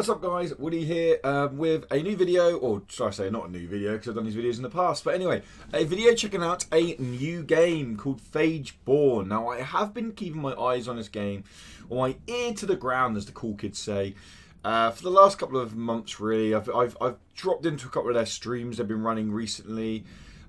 What's up guys, Woody here with a new video, or should I say not a new video because I've done these videos in the past, but anyway, a video checking out a new game called Phageborn. Now I have been keeping my eyes on this game, or my ear to the ground as the cool kids say, for the last couple of months really. I've dropped into a couple of their streams they've been running recently.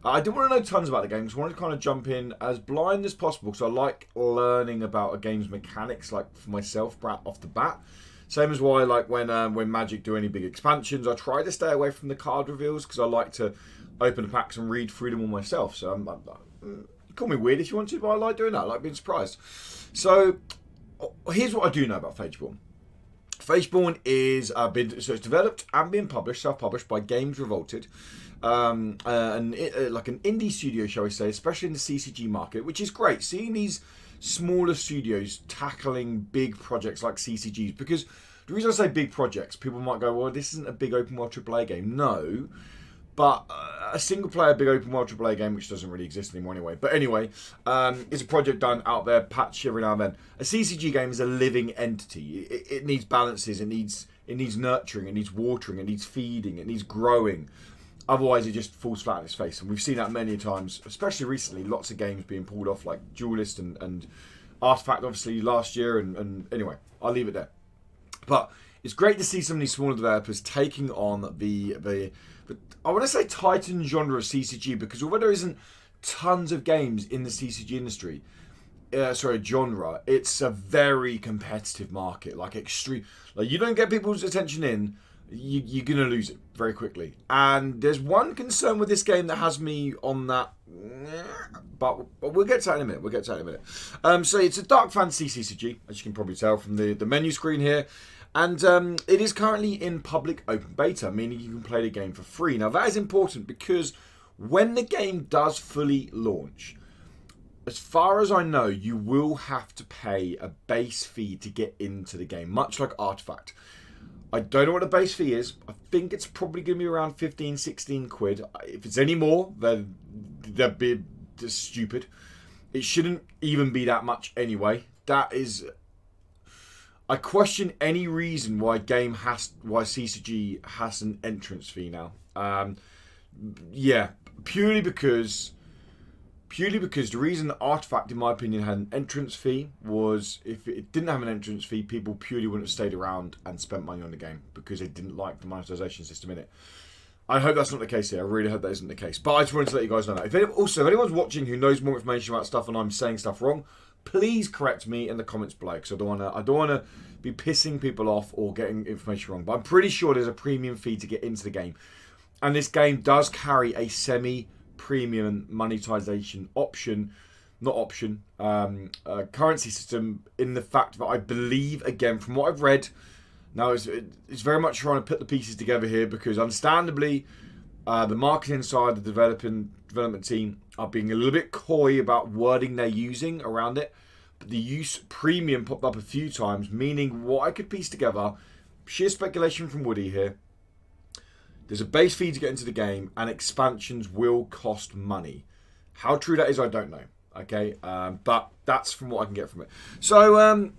I didn't want to know tons about the game, so I wanted to kind of jump in as blind as possible because I like learning about a game's mechanics, like for myself right off the bat. Same as why, like when Magic do any big expansions, I try to stay away from the card reveals because I like to open the packs and read through them all myself. So call me weird if you want to, but I like doing that. I like being surprised. So here's what I do know about Phageborn. Phageborn is it's developed and being published, self-published by Games Revolted, like an indie studio, shall we say, especially in the CCG market, which is great. Seeing these smaller studios tackling big projects like CCGs, because the reason I say big projects, people might go, well, this isn't a big open world AAA game. No, but a single player big open world AAA game, which doesn't really exist anymore anyway. But anyway, it's a project done out there, patched every now and then. A CCG game is a living entity. It needs balances, it needs nurturing, it needs watering, it needs feeding, it needs growing. Otherwise, it just falls flat on its face. And we've seen that many times, especially recently. Lots of games being pulled off, like Duelist and Artifact, obviously, last year. And anyway, I'll leave it there. But it's great to see some of these smaller developers taking on the I want to say titan genre of CCG, because although there isn't tons of games in the CCG industry, genre, it's a very competitive market. Like extreme, like you don't get people's attention in, you're going to lose it very quickly. And there's one concern with this game that has me on that, but we'll get to that in a minute. So it's a dark fantasy CCG, as you can probably tell from the menu screen here. And it is currently in public open beta, meaning you can play the game for free. Now that is important because when the game does fully launch, as far as I know, you will have to pay a base fee to get into the game, much like Artifact. I don't know what the base fee is. I think it's probably going to be around 15, 16 quid. If it's any more, then they'd be just stupid. It shouldn't even be that much anyway. That is... I question any reason why CCG has an entrance fee now. Purely because the reason Artifact, in my opinion, had an entrance fee was if it didn't have an entrance fee, people purely wouldn't have stayed around and spent money on the game because they didn't like the monetization system in it. I hope that's not the case here. I really hope that isn't the case. But I just wanted to let you guys know that. If anyone's watching who knows more information about stuff and I'm saying stuff wrong, please correct me in the comments below, because I don't want to be pissing people off or getting information wrong. But I'm pretty sure there's a premium fee to get into the game, and this game does carry a semi-premium monetization currency system, in the fact that I believe, again from what I've read, now it's very much trying to put the pieces together here, because understandably the marketing side, the development team are being a little bit coy about wording they're using around it. But the use premium popped up a few times, meaning what I could piece together, sheer speculation from Woody here, there's a base fee to get into the game and expansions will cost money. How true that is, I don't know. Okay, but that's from what I can get from it. So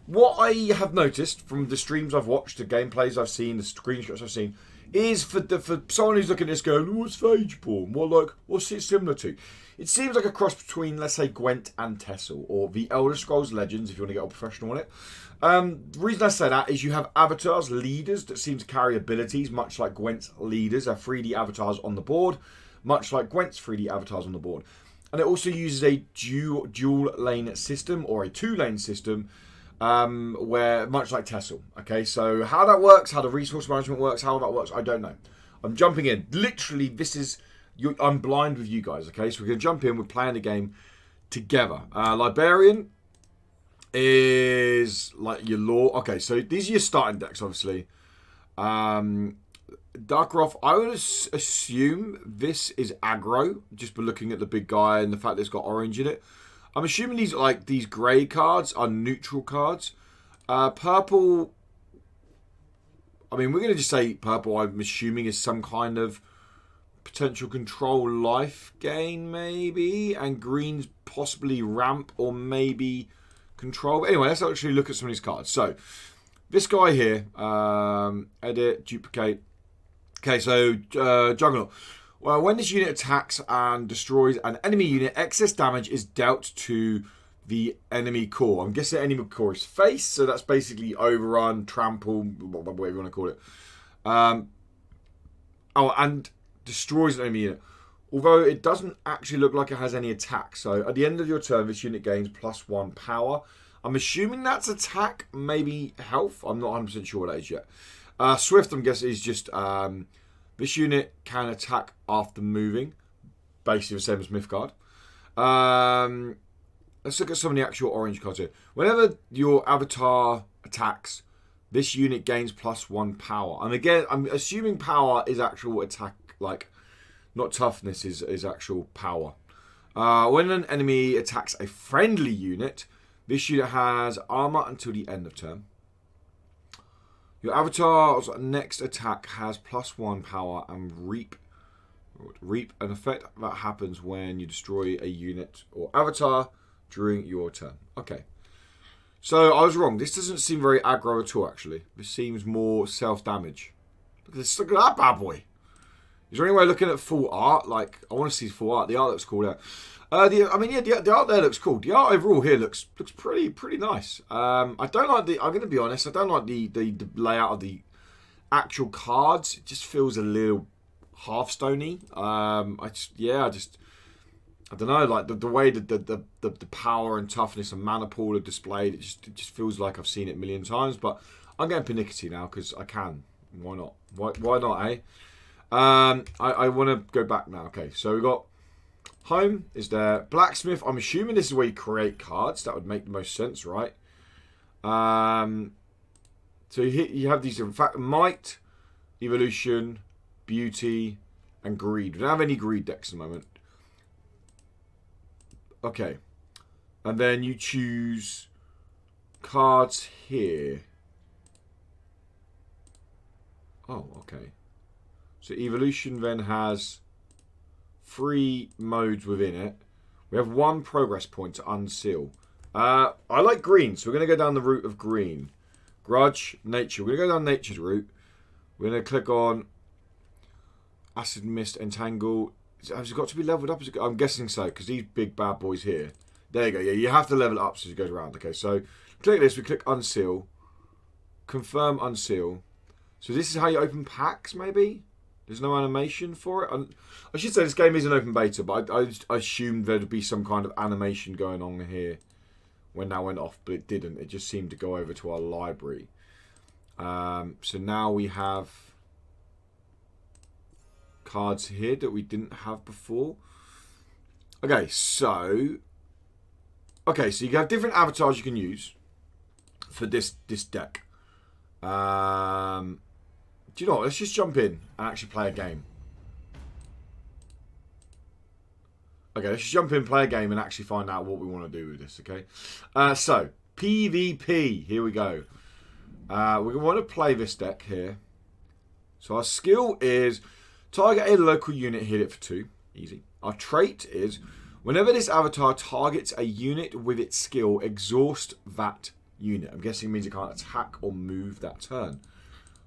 what I have noticed from the streams I've watched, the gameplays I've seen, the screenshots I've seen, is for someone who's looking at this going, what's Phageborn? What's it similar to? It seems like a cross between, let's say, Gwent and Tessel, or the Elder Scrolls Legends, if you want to get all professional on it. The reason I say that is you have avatars, leaders, that seem to carry abilities, much like Gwent's leaders are 3D avatars on the board, much like Gwent's 3D avatars on the board. And it also uses a dual lane system, or a 2-lane system, where much like Tessel. Okay, so how that works, how the resource management works, how that works, I don't know. I'm jumping in. Literally, I'm blind with you guys. Okay, so we're gonna jump in. We're playing the game together. Librarian is like your law. Okay, so these are your starting decks, obviously. Darkroth, I would assume this is aggro, just by looking at the big guy and the fact that it's got orange in it. I'm assuming these grey cards are neutral cards. Purple, I mean, we're going to just say purple, I'm assuming, is some kind of potential control life gain, maybe. And green's possibly ramp or maybe control. But anyway, let's actually look at some of these cards. So, this guy here, edit, duplicate. Okay, so Juggernaut. Well, when this unit attacks and destroys an enemy unit, excess damage is dealt to the enemy core. I'm guessing enemy core is face, so that's basically overrun, trample, whatever you want to call it. And destroys an enemy unit. Although it doesn't actually look like it has any attack. So at the end of your turn, this unit gains +1 power. I'm assuming that's attack, maybe health. I'm not 100% sure what that is yet. Swift, I'm guessing, is just... this unit can attack after moving. Basically the same as Mythgard. Let's look at some of the actual orange cards here. Whenever your avatar attacks, this unit gains +1 power. And again, I'm assuming power is actual attack, like, not toughness is actual power. When an enemy attacks a friendly unit, this unit has armor until the end of turn. Your avatar's next attack has +1 power and reap. An effect that happens when you destroy a unit or avatar during your turn. Okay. So I was wrong. This doesn't seem very aggro at all, actually. This seems more self-damage. Look at that bad boy. Is there any way of looking at full art? Like, I want to see full art. The art looks cool there. The art there looks cool. The art overall here looks pretty nice. I don't like the... I'm going to be honest. I don't like the layout of the actual cards. It just feels a little Hearthstone-y. I don't know, like the way that the power and toughness and mana pool are displayed, it just feels like I've seen it a million times. But I'm getting pernickety now because I can. Why not? Why not, eh? I want to go back now. Okay, so we've got home is there. Blacksmith, I'm assuming this is where you create cards. That would make the most sense, right? So you have these, in fact, might, evolution, beauty, and greed. We don't have any greed decks at the moment. Okay. And then you choose cards here. Oh, okay. So evolution then has 3 modes within it. We have 1 progress point to unseal. I like green, so we're going to go down the route of green. Grudge, nature. We're going to go down nature's route. We're going to click on acid, mist, entangle. Has it got to be leveled up? I'm guessing so, because these big bad boys here. There you go. Yeah, you have to level it up so it goes around. Okay, so click this. We click unseal. Confirm unseal. So this is how you open packs, maybe? There's no animation for it. I should say this game is an open beta, but I assumed there'd be some kind of animation going on here when that went off, but it didn't. It just seemed to go over to our library. So now we have cards here that we didn't have before. Okay, so you have different avatars you can use for this deck. Do you know what? Let's just jump in and actually play a game. Okay, let's just jump in, play a game, and actually find out what we want to do with this, okay? So, PvP. Here we go. We want to play this deck here. So our skill is target a local unit, hit it for 2. Easy. Our trait is whenever this avatar targets a unit with its skill, exhaust that unit. I'm guessing it means it can't attack or move that turn.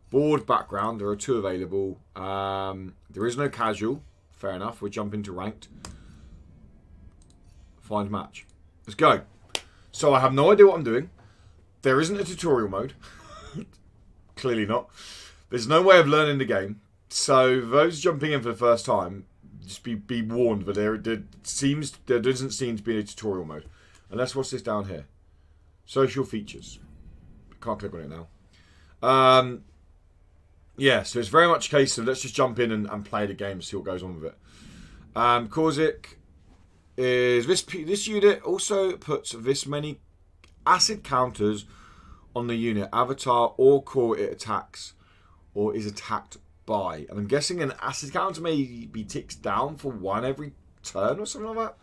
Board background, there are 2 available. There is no casual. Fair enough. We'll jump into ranked. Find match. Let's go. So I have no idea what I'm doing. There isn't a tutorial mode. Clearly not. There's no way of learning the game. So those jumping in for the first time, just be warned. But there doesn't seem to be a tutorial mode. And let's watch this down here. Social features. Can't click on it now. Yeah, so it's very much a case of let's just jump in and play the game and see what goes on with it. Korzik is this unit also puts this many acid counters on the unit, avatar or core it attacks or is attacked by. And I'm guessing an acid counter may be ticked down for 1 every turn or something like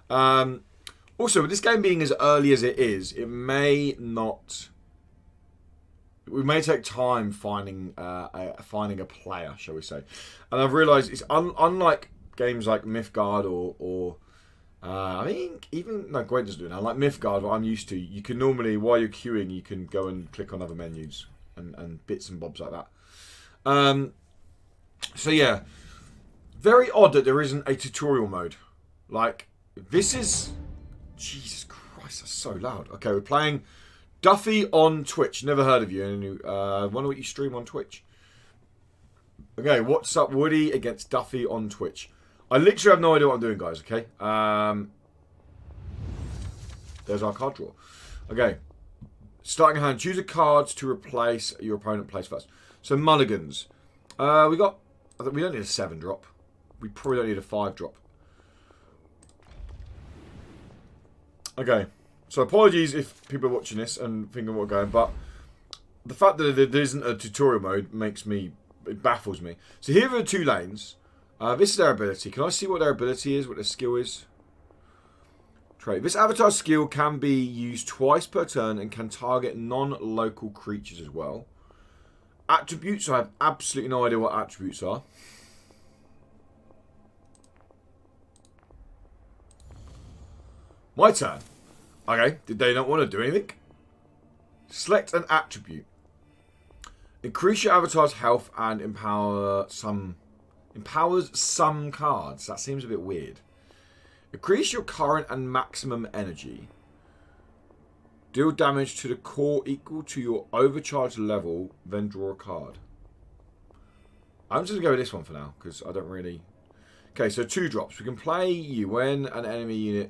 that. Also, with this game being as early as it is, it may not... We may take time finding a player, shall we say. And I've realised it's unlike games like Mythgard or I think even no, Gwent doesn't do it now. Like Mythgard, what I'm used to, you can normally while you're queuing, you can go and click on other menus and bits and bobs like that. So yeah, very odd that there isn't a tutorial mode. Like this is, Jesus Christ, that's so loud. Okay, we're playing Duffy on Twitch. Never heard of you. Wonder what you stream on Twitch. Okay, what's up, Woody against Duffy on Twitch? I literally have no idea what I'm doing, guys, okay? There's our card draw. Okay. Starting hand. Choose a card to replace your opponent plays first. So, mulligans. We don't need a 7-drop. We probably don't need a 5-drop. Okay. So, apologies if people are watching this and thinking what we're going, but the fact that there isn't a tutorial mode makes me... It baffles me. So, here are the 2 lanes. This is their ability. Can I see what their ability is? What their skill is? Trait. This avatar skill can be used twice per turn and can target non-local creatures as well. Attributes. I have absolutely no idea what attributes are. My turn. Okay. Did they not want to do anything? Select an attribute. Increase your avatar's health and empowers some cards. That seems a bit weird. Increase your current and maximum energy. Deal damage to the core equal to your overcharged level, then draw a card. I'm just going to go with this one for now, because I don't really... Okay, so 2 drops. We can play you when an enemy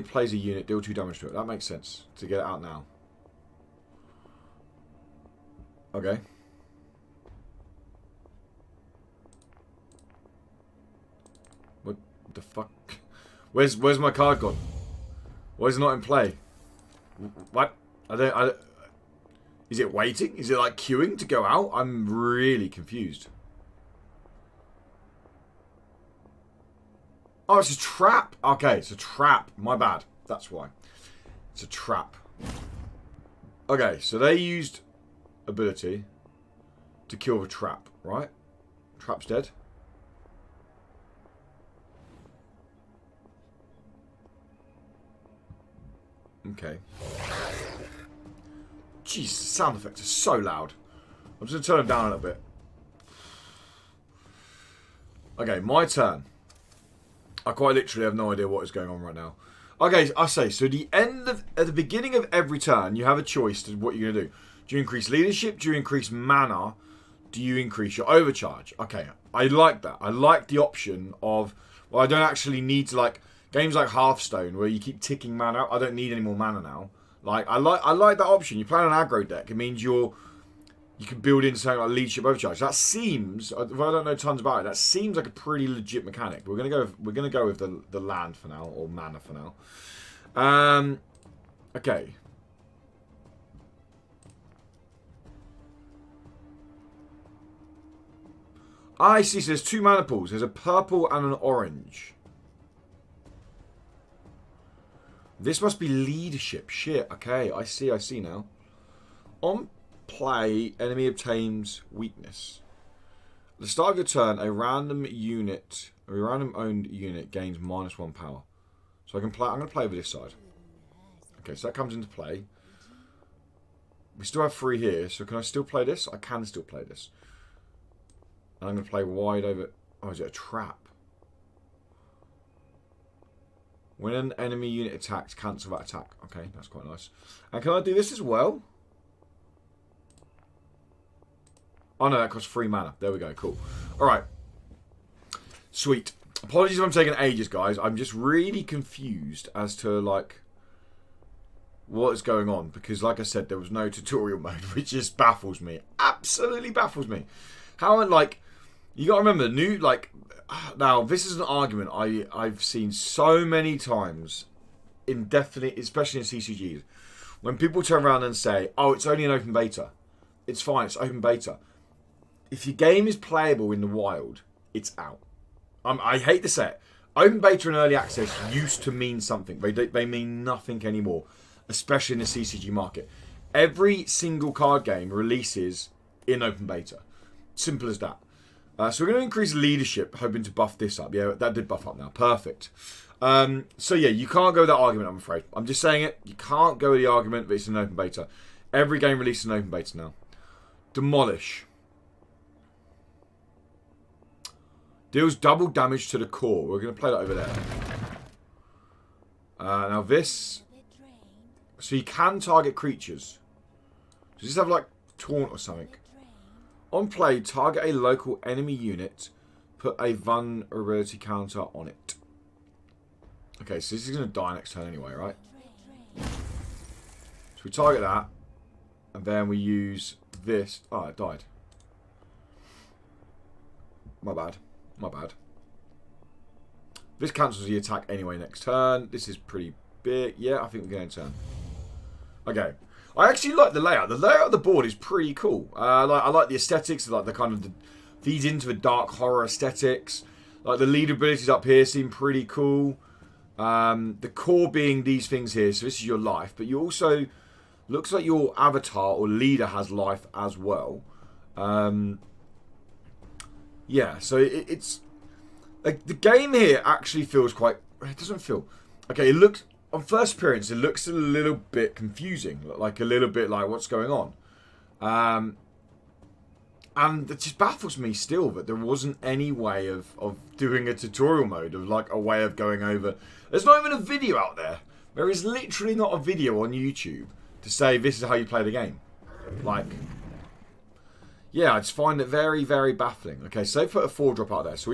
plays a unit, deal 2 damage to it. That makes sense to get it out now. Okay. What the fuck? Where's my card gone? Why is it not in play? What? Is it waiting? Is it like queuing to go out? I'm really confused. Oh, it's a trap. Okay, it's a trap. My bad. That's why. It's a trap. Okay, so they used ability to kill the trap, right? Trap's dead. Okay. Jeez, the sound effects are so loud. I'm just going to turn them down a little bit. Okay, my turn. I quite literally have no idea what is going on right now. Okay, I say, so at the beginning of every turn, you have a choice to what you're going to do. Do you increase leadership? Do you increase mana? Do you increase your overcharge? Okay, I like that. I like the option of, well, I don't actually need to, like, games like Hearthstone where you keep ticking mana out. I don't need any more mana now. Like, I like that option. You play on an aggro deck. It means you can build in something like leadership overcharge. That seems, if I don't know tons about it, that seems like a pretty legit mechanic. We're gonna go with the land for now, or mana for now. Okay. I see. So there's 2 mana pools. There's a purple and an orange. This must be leadership. Shit. Okay, I see now. On play, enemy obtains weakness. At the start of your turn, a random owned unit gains -1 power. So I'm going to play over this side. Okay, so that comes into play. We still have 3 here, so can I still play this? I can still play this. And I'm going to play wide over... Oh, is it a trap? When an enemy unit attacks, cancel that attack. Okay, that's quite nice. And can I do this as well? Oh no, that costs 3 mana. There we go, cool. Alright. Sweet. Apologies if I'm taking ages, guys. I'm just really confused as to, like, what is going on. Because, like I said, there was no tutorial mode, which just baffles me. Absolutely baffles me. How, like... You got to remember, now this is an argument I've seen so many times, especially in CCGs, when people turn around and say, "Oh, it's only an open beta. It's fine. It's open beta." If your game is playable in the wild, it's out. I hate to say it. Open beta and early access used to mean something. They mean nothing anymore, especially in the CCG market. Every single card game releases in open beta. Simple as that. So we're going to increase leadership, hoping to buff this up. Yeah, that did buff up now. Perfect. So yeah, you can't go with that argument, I'm afraid. I'm just saying it. You can't go with the argument that it's an open beta. Every game releases an open beta now. Demolish. Deals double damage to the core. We're going to play that over there. Now this... So you can target creatures. Does this have like taunt or something? On play, target a local enemy unit. Put a vulnerability counter on it. Okay, so this is going to die next turn anyway, right? So we target that. And then we use this. Oh, it died. My bad. My bad. This cancels the attack anyway next turn. This is pretty big. Yeah, I think we're going to turn. Okay. I actually like the layout. The layout of the board is pretty cool. I like the aesthetics. I like the kind of... feeds into the dark horror aesthetics. Like the lead abilities up here seem pretty cool. The core being these things here. So this is your life. But you also... Looks like your avatar or leader has life as well. Yeah, so it's... Like, the game here actually feels quite... It doesn't feel... Okay, it looks... On first appearance, it looks a little bit confusing. Like, a little bit like, what's going on? And it just baffles me still that there wasn't any way of doing a tutorial mode. Of, like, a way of going over... There's not even a video out there. There is literally not a video on YouTube to say this is how you play the game. Like... Yeah, I just find it very, very baffling. Okay, so they put a 4-drop out there. So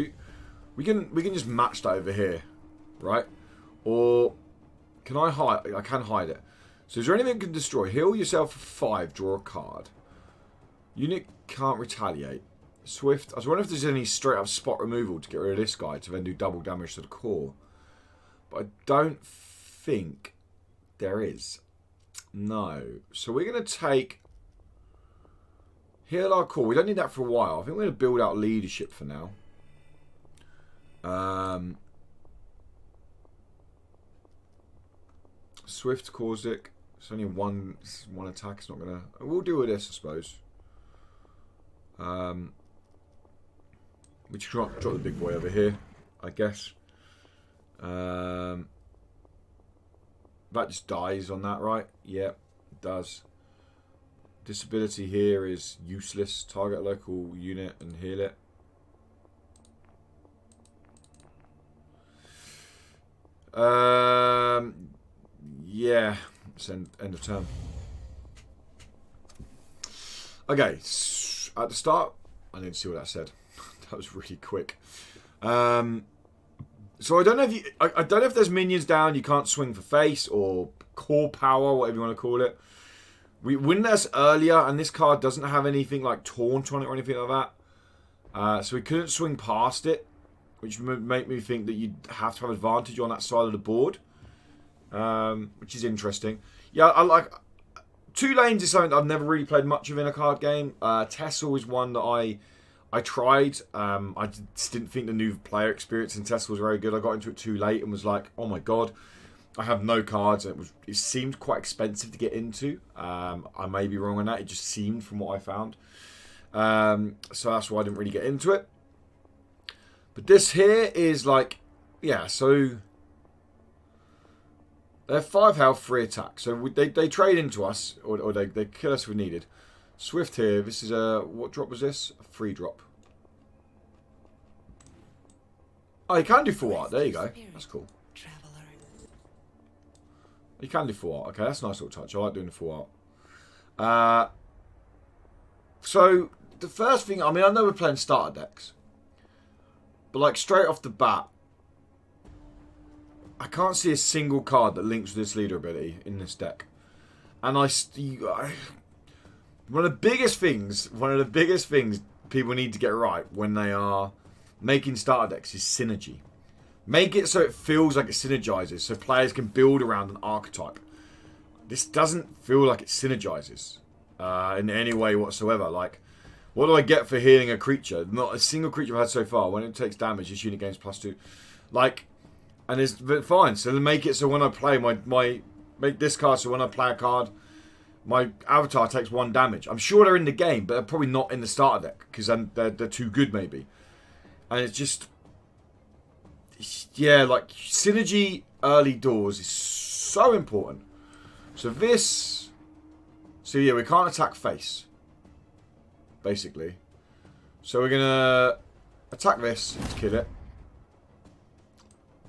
we can just match that over here. Right? Or... Can I hide? I can hide it. So is there anything you can destroy? Heal yourself for 5. Draw a card. Unit can't retaliate. Swift. I was wondering if there's any straight up spot removal to get rid of this guy to then do double damage to the core. But I don't think there is. No. So we're going to take... Heal our core. We don't need that for a while. I think we're going to build out leadership for now. Swift Corsic. It's only one attack. It's not gonna. We'll deal with this, I suppose. We should drop the big boy over here, I guess. That just dies on that, right? Yeah, it does. Disability here is useless. Target a local unit and heal it. Yeah, it's end of term. Okay, at the start, I need to see what that said. That was really quick. So I don't know if I don't know if there's minions down. You can't swing for face or core power, whatever you want to call it. We win this earlier, and this card doesn't have anything like taunt on it or anything like that. So we couldn't swing past it, which would make me think that you'd have to have advantage on that side of the board. Which is interesting. Yeah, I like... 2 lanes is something that I've never really played much of in a card game. Tessel is one that I tried. I just didn't think the new player experience in Tessel was very good. I got into it too late and was like, oh my god, I have no cards. It seemed quite expensive to get into. I may be wrong on that. It just seemed from what I found. So that's why I didn't really get into it. But this here is like... Yeah, so... They have 5 health, 3 attack. So they trade into us, or they kill us if we needed. Swift here. This is a... What drop was this? A 3-drop. Oh, you can do full art. There you go. That's cool. You can do full art. Okay, that's a nice little touch. I like doing the full art. So, the first thing... I mean, I know we're playing starter decks. But, like, straight off the bat, I can't see a single card that links with this leader ability in this deck. And one of the biggest things people need to get right when they are making starter decks is synergy. Make it so it feels like it synergizes, so players can build around an archetype. This doesn't feel like it synergizes in any way whatsoever. Like, what do I get for healing a creature? Not a single creature I've had so far. When it takes damage, this unit gains +2. Like... And it's fine. So make it so when I play make this card so when I play a card, my avatar takes 1 damage. I'm sure they're in the game, but they're probably not in the starter deck because they're too good maybe. And it's just yeah, like synergy early doors is so important. So this, so yeah, we can't attack face, basically. So we're gonna attack this to kill it.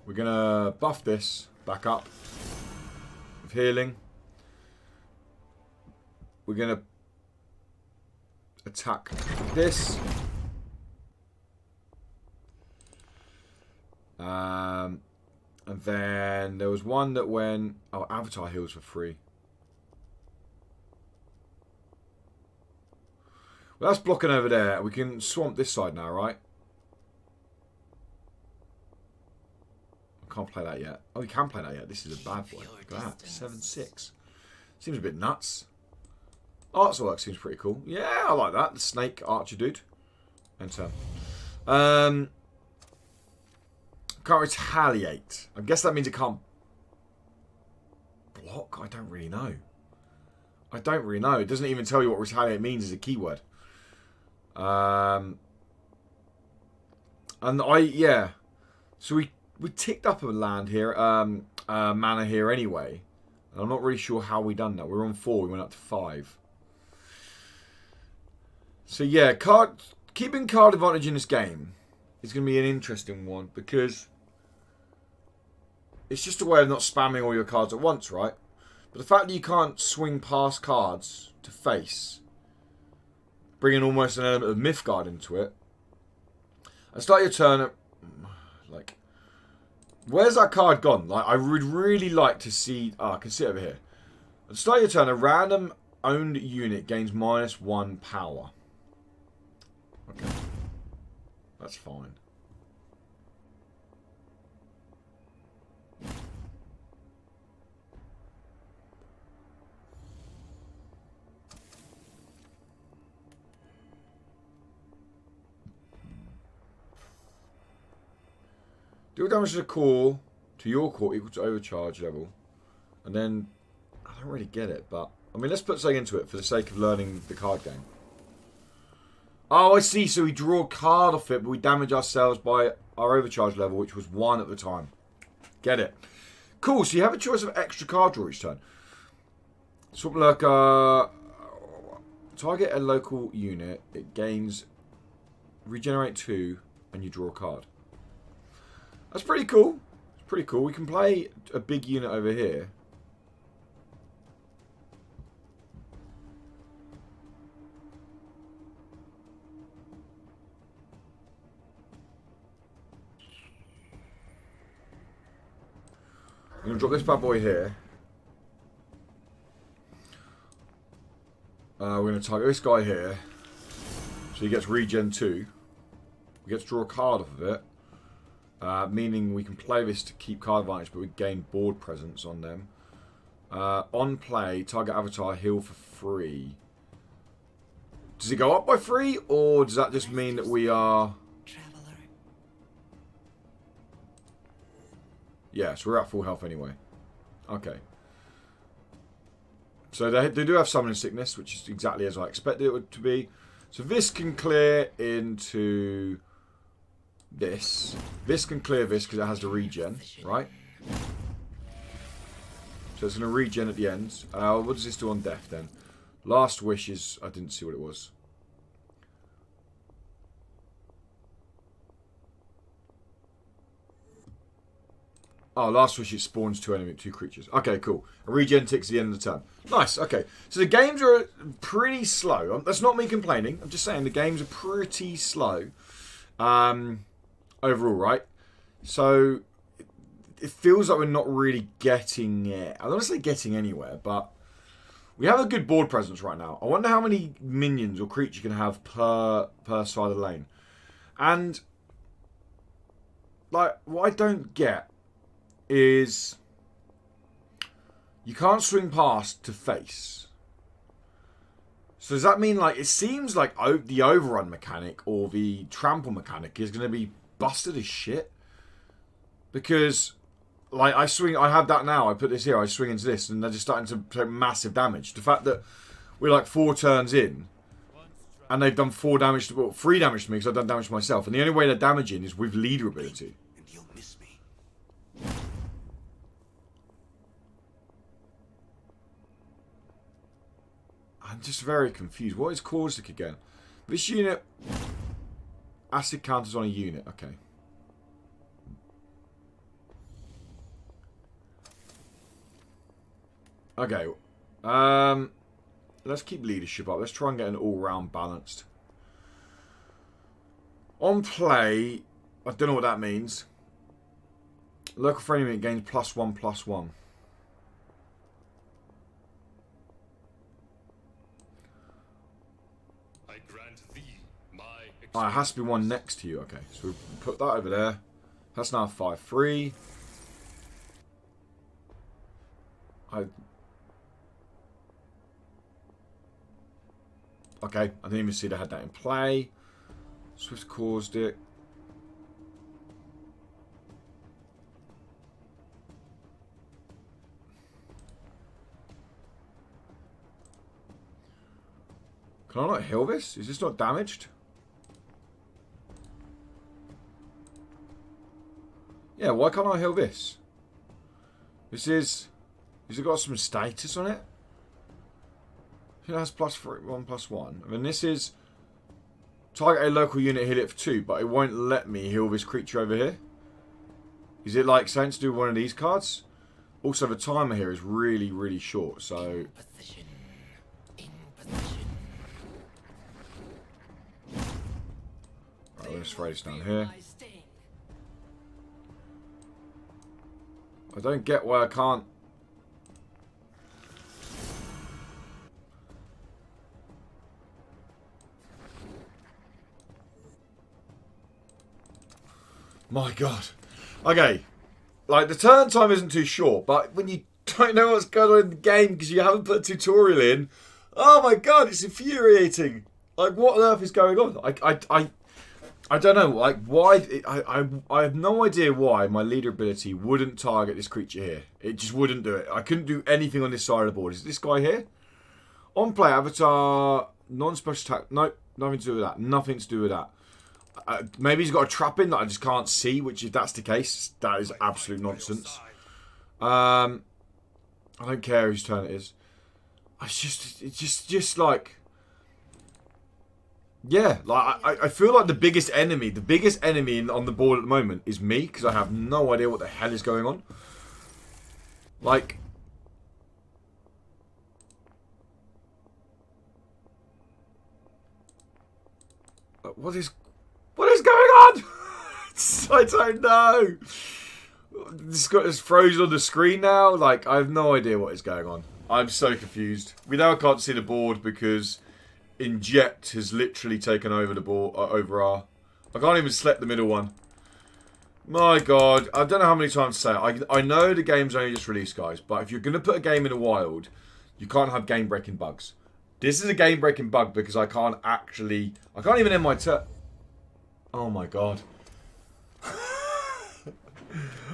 We're gonna buff this back up with healing. We're gonna attack this. And then there was one that went... Oh, Avatar heals for free. Well, that's blocking over there. We can swamp this side now, right? I can't play that yet. Oh, we can play that yet. This is a bad boy. Look at that. 7-6. Seems a bit nuts. Artwork seems pretty cool. Yeah, I like that. The snake archer dude. And turn. Can't retaliate. I guess that means it can't block. I don't really know. I don't really know. It doesn't even tell you what retaliate means as a keyword. And yeah. So we ticked up a land here, mana here anyway. And I'm not really sure how we done that. We were on 4. We went up to 5. So yeah, keeping card advantage in this game is going to be an interesting one because it's just a way of not spamming all your cards at once, right? But the fact that you can't swing past cards to face, bringing almost an element of Mythgard into it, and start your turn at, like, where's that card gone? Like, I would really like to see... I can see it over here. At the start of your turn, a random owned unit gains -1 power. Okay. That's fine. Deal damage to the core, to your core, equal to overcharge level. And then, I don't really get it, but... I mean, let's put something into it for the sake of learning the card game. Oh, I see. So we draw a card off it, but we damage ourselves by our overcharge level, which was 1 at the time. Get it. Cool. So you have a choice of extra card draw each turn. Something like, target a local unit. It gains regenerate 2, and you draw a card. That's pretty cool. It's pretty cool. We can play a big unit over here. I'm going to drop this bad boy here. We're going to target this guy here. So he gets regen 2. We get to draw a card off of it. Meaning we can play this to keep card advantage, but we gain board presence on them. On play, target avatar heal for free. Does it go up by 3, or does that just mean that we are... Yeah, so we're at full health anyway. Okay. So they do have summoning sickness, which is exactly as I expected it to be. So this can clear into this. This can clear this because it has the regen, right? So it's going to regen at the end. What does this do on death then? Last wish is... I didn't see what it was. Oh, last wish it spawns 2 creatures. Okay, cool. A regen ticks at the end of the turn. Nice, okay. So the games are pretty slow. That's not me complaining. I'm just saying the games are pretty slow. Overall, right? So it feels like we're not really getting it. I don't want to say getting anywhere, but we have a good board presence right now. I wonder how many minions or creatures you can have per side of the lane. And, like, what I don't get is you can't swing past to face. So does that mean, like, it seems like the overrun mechanic or the trample mechanic is going to be busted as shit? Because, like, I have that now. I put this here, I swing into this, and they're just starting to take massive damage. The fact that we're like 4 turns in, and they've done 4 damage to, well, 3 damage to me because I've done damage to myself, and the only way they're damaging is with leader ability. And you'll miss me. I'm just very confused. What is caustic again? This unit... Acid counters on a unit. Okay. Okay. Let's keep leadership up. Let's try and get an all-round balanced. On play, I don't know what that means. Local friendly unit gains +1/+1. I grant thee my Oh, it has to be one next to you. Okay, so we'll put that over there. That's now 5/3. Okay, I didn't even see they had that in play. Swift caused it. Can I not heal this? Is this not damaged? Yeah, why can't I heal this? This is... Has it got some status on it? It has +1/+1. I mean, this is... Target a local unit, heal it for 2, but it won't let me heal this creature over here. Is it like something to do with one of these cards? Also, the timer here is really, really short, so... Right, let's throw this down here. I don't get why I can't... My God. Okay. Like, the turn time isn't too short, but when you don't know what's going on in the game because you haven't put a tutorial in, oh my God, it's infuriating. Like, what on earth is going on? I don't know. Like, why? I have no idea why my leader ability wouldn't target this creature here. It just wouldn't do it. I couldn't do anything on this side of the board. Is it this guy here? On play, avatar, non-special attack. Nope, nothing to do with that. Nothing to do with that. Maybe he's got a trap in that I just can't see, which if that's the case, that is absolute nonsense. I don't care whose turn it is. It's just like... Yeah, like I feel like the biggest enemy on the board at the moment is me, because I have no idea what the hell is going on. Like... What is going on? I don't know. It's frozen on the screen now. Like, I have no idea what is going on. I'm so confused. We now can't see the board because Inject has literally taken over the board. I can't even select the middle one. My God. I don't know how many times to say it. I know the game's only just released, guys. But if you're going to put a game in a wild, you can't have game-breaking bugs. This is a game-breaking bug because I can't even end my turn. Oh my God.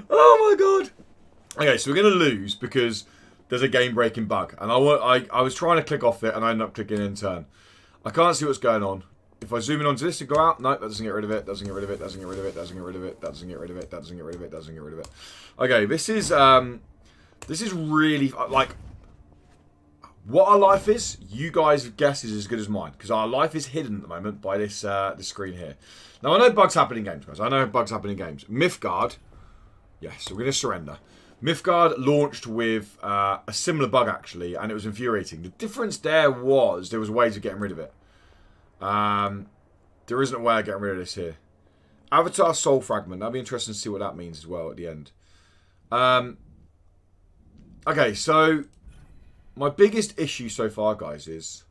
Oh my God. Okay, so we're going to lose because there's a game-breaking bug. And I was trying to click off it and I ended up clicking in turn. I can't see what's going on. If I zoom in onto this and go out, no, that doesn't get rid of it, doesn't get rid of it, doesn't get rid of it, doesn't get rid of it, doesn't get rid of it, doesn't get rid of it, doesn't get rid of it. Okay, this is really, like, what our life is, you guys' guess is as good as mine. Because our life is hidden at the moment by this screen here. Now, I know bugs happen in games, guys. I know bugs happen in games. Mythgard, yes, so we're going to surrender. Mythgard launched with a similar bug, actually, and it was infuriating. The difference there was ways of getting rid of it. There isn't a way of getting rid of this here. Avatar Soul Fragment. That'll be interesting to see what that means as well at the end. Okay, so... My biggest issue so far, guys, is...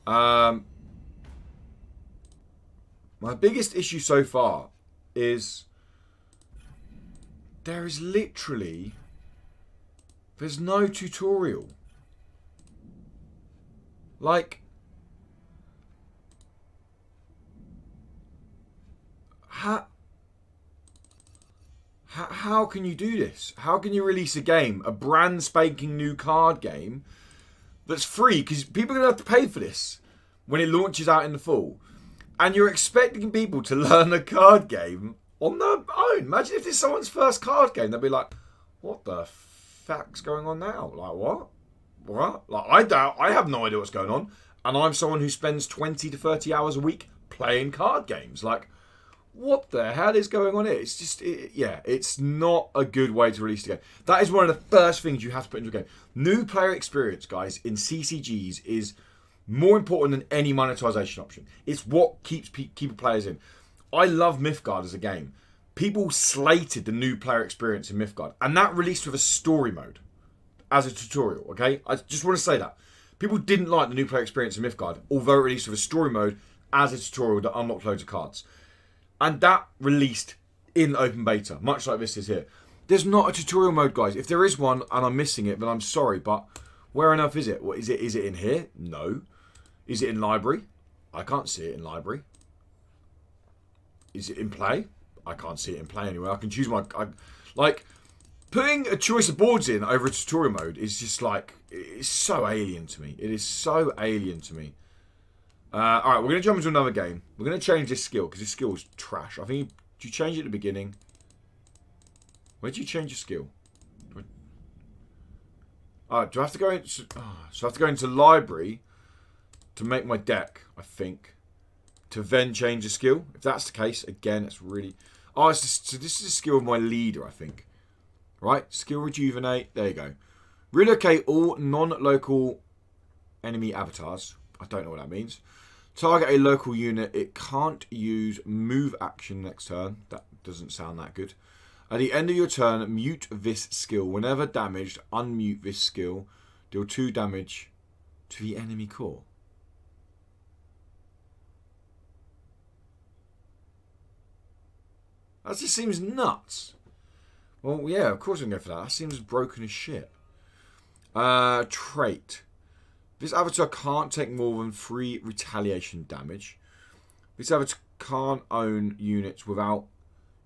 My biggest issue so far is... There is literally... There's no tutorial. Like... How can you do this? How can you release a game, a brand spanking new card game, that's free? Because people are going to have to pay for this when it launches out in the fall. And you're expecting people to learn a card game on their own. Imagine if this is someone's first card game. They'll be like, what the fuck's going on now? Like, what? what? Like, I have no idea what's going on. And I'm someone who spends 20 to 30 hours a week playing card games. Like, what the hell is going on here? It's just, it's not a good way to release the game. That is one of the first things you have to put into a game. New player experience, guys, in CCGs is more important than any monetization option. It's what keeps players in. I love Mythgard as a game. People slated the new player experience in Mythgard, and that released with a story mode as a tutorial, okay? I just want to say that. People didn't like the new player experience in Mythgard, although it released with a story mode as a tutorial that unlocked loads of cards. And that released in open beta, much like this is here. There's not a tutorial mode, guys. If there is one and I'm missing it, then I'm sorry, but where on earth is it? What is it? Is it in here? No. Is it in library? I can't see it in library. Is it in play? I can't see it in play anywhere. I can choose like, putting a choice of boards in over a tutorial mode is just like, it's so alien to me. It is so alien to me. Alright, we're going to jump into another game. We're going to change this skill, because this skill is trash. I think, did you change it at the beginning? Where did you change your skill? Alright, do I have to go into... so I have to go into library to make my deck, I think. To then change the skill. If that's the case, again, it's really... Oh, so this is a skill of my leader, I think. Right? Skill rejuvenate. There you go. Relocate all non-local enemy avatars. I don't know what that means. Target a local unit. It can't use move action next turn. That doesn't sound that good. At the end of your turn, mute this skill. Whenever damaged, unmute this skill. Deal 2 damage to the enemy core. That just seems nuts. Well, yeah, of course I can go for that. That seems broken as shit. Trait. This avatar can't take more than 3 retaliation damage. This avatar can't own units without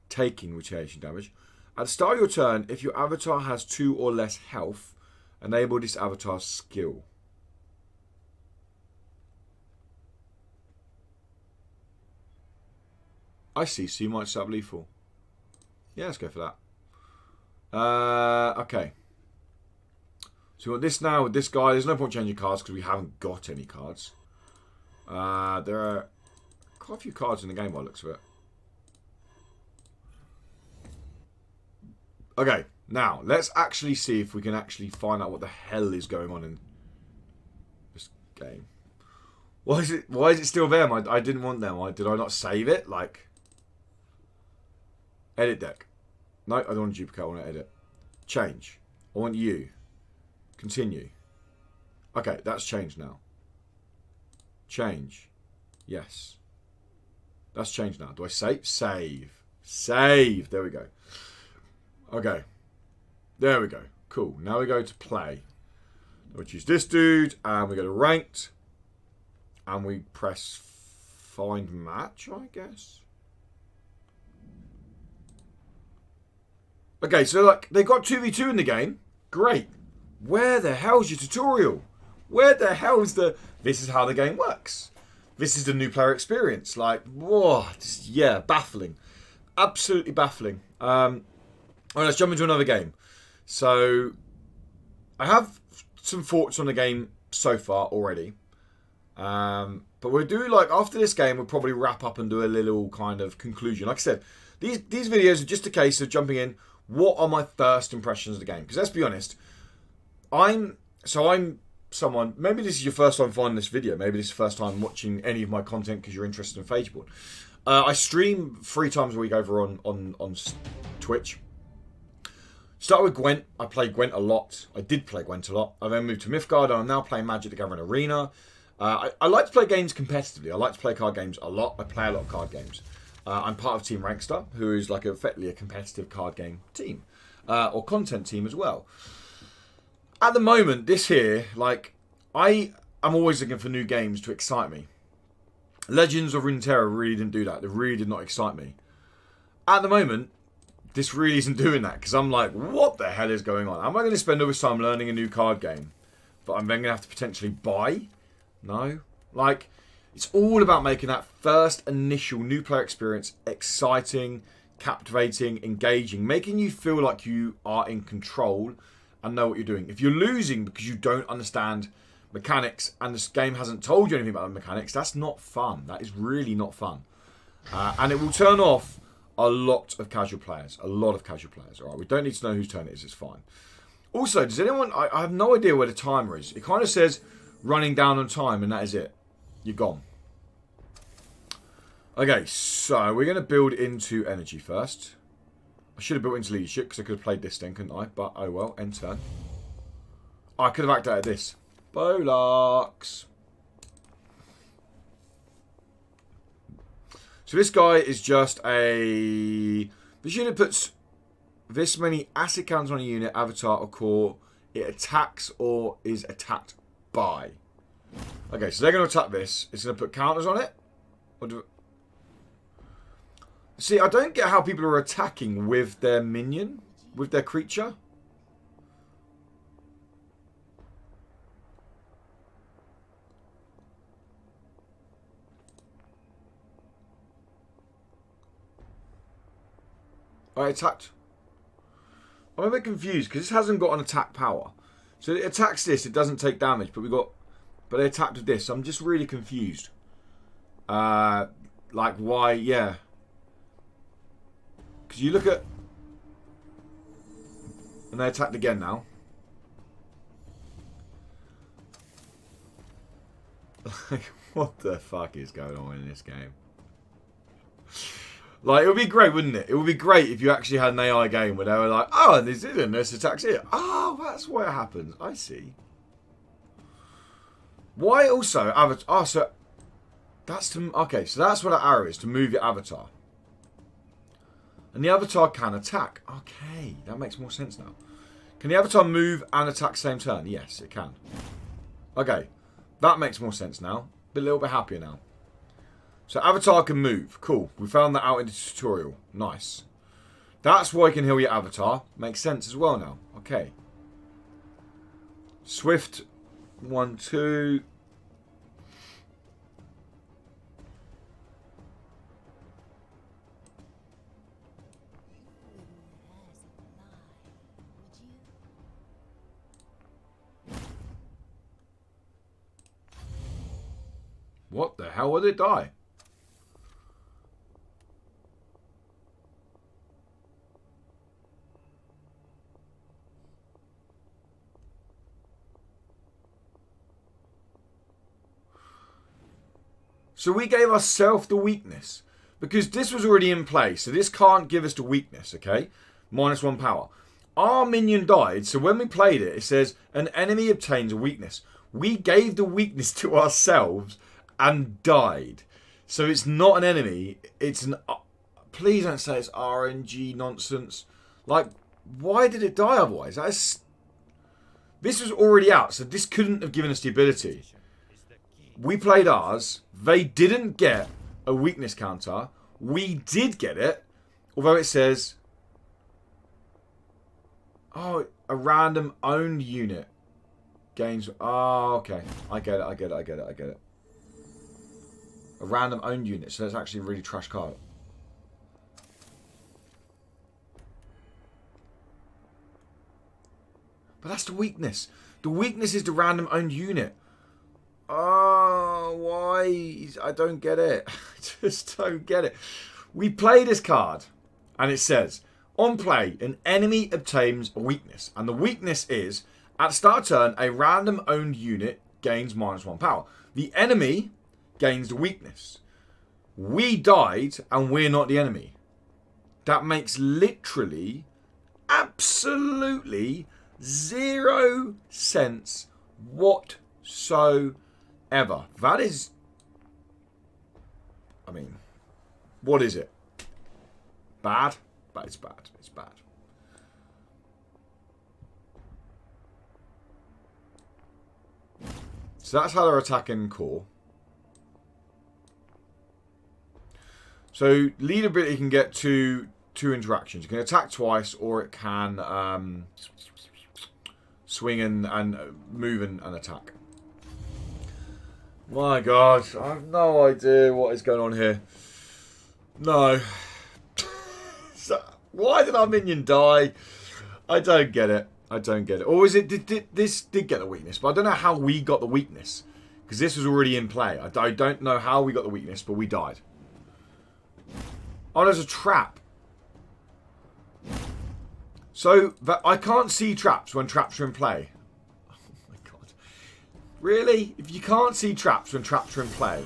taking retaliation damage. At the start of your turn, if your avatar has 2 or less health, enable this avatar's skill. I see, so you might set up lethal. Yeah, let's go for that. Okay. So we want this now with this guy. There's no point changing cards because we haven't got any cards. There are quite a few cards in the game by the looks of it. Okay, now let's actually see if we can actually find out what the hell is going on in this game. Why is it still there? I didn't want them. Did I not save it? Like, edit deck. No, I don't want to duplicate. I want to edit. Change. I want you. Continue. Okay, that's changed now. Change. Yes. That's changed now. Do I save? Save. Save. There we go. Okay. There we go. Cool. Now we go to play. We choose this dude, and we go to ranked. And we press find match, I guess. Okay, so like they got 2v2 in the game. Great. Where the hell's your tutorial? Where the hell's the... This is how the game works. This is the new player experience. Like, whoa. Yeah, baffling. Absolutely baffling. Alright, let's jump into another game. So, I have some thoughts on the game so far already. But we'll do, like, after this game, we'll probably wrap up and do a little kind of conclusion. Like I said, these videos are just a case of jumping in. What are my first impressions of the game? Because let's be honest, I'm someone, maybe this is your first time finding this video, maybe this is the first time watching any of my content because you're interested in Phageborn. I stream 3 times a week over on Twitch. Start with Gwent. I play Gwent a lot. I did play Gwent a lot. I then moved to Mythgard, and I'm now playing Magic the Gathering Arena. I like to play games competitively. I like to play card games a lot. I play a lot of card games. I'm part of Team Rankstar, who is like effectively a competitive card game team. Or content team as well. At the moment, this here, like, I am always looking for new games to excite me. Legends of Runeterra really didn't do that. They really did not excite me. At the moment, this really isn't doing that, because I'm like, what the hell is going on? Am I going to spend all this time learning a new card game, but I'm then going to have to potentially buy? No. Like, it's all about making that first initial new player experience exciting, captivating, engaging, making you feel like you are in control and know what you're doing. If you're losing because you don't understand mechanics and this game hasn't told you anything about the mechanics, that's not fun. That is really not fun. And it will turn off a lot of casual players. A lot of casual players. All right, we don't need to know whose turn it is. It's fine. Also, does anyone... I have no idea where the timer is. It kind of says running down on time, and that is it. You're gone. Okay, so we're going to build into energy first. I should have built into leadership because I could have played this then, couldn't I? But, oh well, end turn. Oh, I could have activated this. Bollocks. So this guy is just a... This unit puts this many asset counters on a unit, avatar, or core. It attacks or is attacked by. Okay, so they're going to attack this. It's going to put counters on it. Or do... See, I don't get how people are attacking with their minion, with their creature. I attacked. I'm a bit confused because this hasn't got an attack power. So it attacks this, it doesn't take damage, but they attacked with this. So I'm just really confused. Like why? Yeah. Because you look at, and they attacked again now. Like, what the fuck is going on in this game? Like, it would be great, wouldn't it? It would be great if you actually had an AI game where they were like, oh, and this attacks here. Oh, that's why it happens. I see. Why also avatar? Oh, so that's to... Okay, so that's what that arrow is, to move your avatar. And the avatar can attack. Okay, that makes more sense now. Can the avatar move and attack same turn? Yes, it can. Okay, that makes more sense now. Be a little bit happier now. So avatar can move. Cool. We found that out in the tutorial. Nice. That's why you can heal your avatar. Makes sense as well now. Okay. Swift 1, 2. What the hell would it die? So we gave ourselves the weakness. Because this was already in place. So this can't give us the weakness, okay? -1 power. Our minion died. So when we played it, it says an enemy obtains a weakness. We gave the weakness to ourselves and died. So it's not an enemy. It's an... Please don't say it's RNG nonsense. Like, why did it die otherwise? This was already out. So this couldn't have given us the ability. We played ours. They didn't get a weakness counter. We did get it. Although it says... Oh, a random owned unit gains... Oh, okay. I get it. A random owned unit. So that's actually a really trash card. But that's the weakness. The weakness is the random owned unit. Oh, why? I don't get it. I just don't get it. We play this card, and it says, on play, an enemy obtains a weakness. And the weakness is, at start turn, a random owned unit gains -1 power. The enemy gains the weakness. We died, and we're not the enemy. That makes literally, absolutely, 0 sense whatsoever. That is... I mean, what is it? Bad? But it's bad. It's bad. So that's how they're attacking core. So lead ability can get two interactions. It can attack twice, or it can swing and move and attack. My God, I have no idea what is going on here. No. So, why did our minion die? I don't get it. I don't get it. Or is it... This did get the weakness, but I don't know how we got the weakness. Because this was already in play. I don't know how we got the weakness, but we died. Oh, there's a trap. So, I can't see traps when traps are in play. Oh my god. Really? If you can't see traps when traps are in play,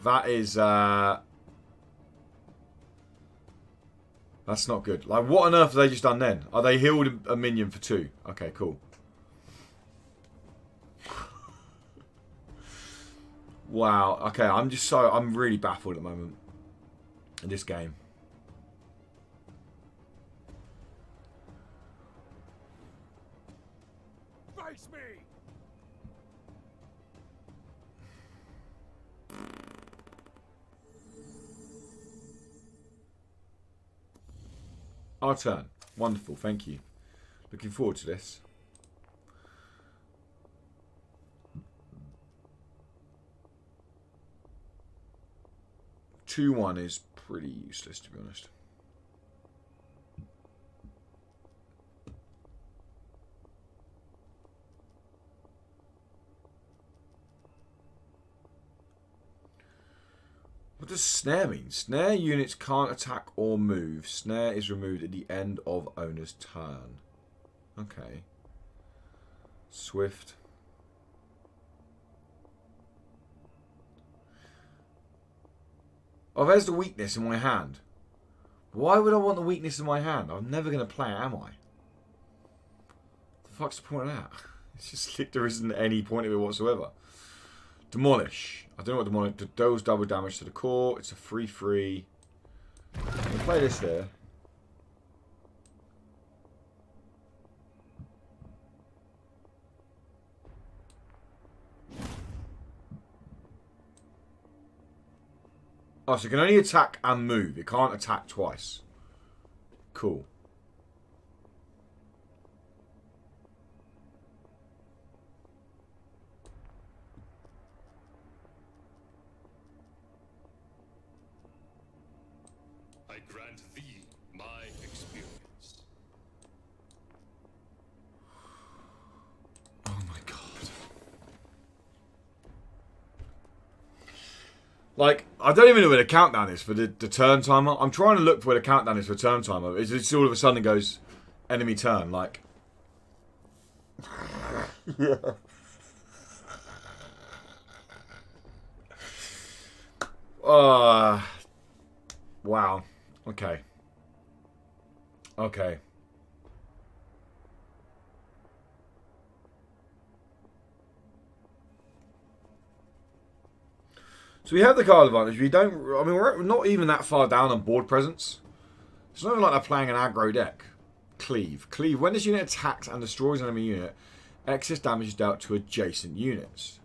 that is... That's not good. Like, what on earth have they just done then? Are they healed a minion for 2? Okay, cool. Wow. Okay, I'm really baffled at the moment in this game. Face me! Our turn. Wonderful, thank you. Looking forward to this. Two one is pretty useless, to be honest. What does snare mean? Snare units can't attack or move. Snare is removed at the end of owner's turn. Okay. Swift. Oh, there's the weakness in my hand. Why would I want the weakness in my hand? I'm never going to play it, am I? The fuck's the point of that? It's just like there isn't any point of it whatsoever. Demolish. I don't know what demolish. Deals double damage to the core. It's a 3/3. I'm going to play this here. Oh, so it can only attack and move. It can't attack twice. Cool. I grant thee my experience. Oh my god. Like, I don't even know where the countdown is for the turn timer. I'm trying to look for where the countdown is for turn timer. It's all of a sudden it goes enemy turn, like. Yeah. Wow. Okay. Okay. So we have the card advantage. We don't. I mean, we're not even that far down on board presence. It's not even like they're playing an aggro deck. Cleave. Cleave. When this unit attacks and destroys an enemy unit, excess damage is dealt to adjacent units.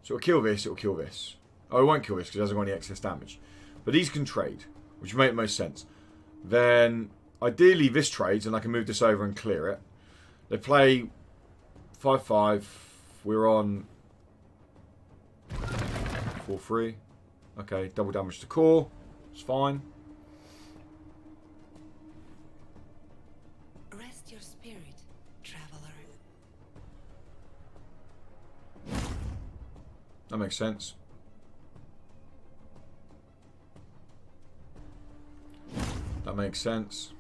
So it'll kill this. It'll kill this. Oh, it won't kill this because it hasn't got any excess damage. But these can trade, which make most sense. Then, ideally, this trades, and I can move this over and clear it. They play 5/5. We're on 4/3. Okay, double damage to core. It's fine. Rest your spirit, traveler. That makes sense. That makes sense.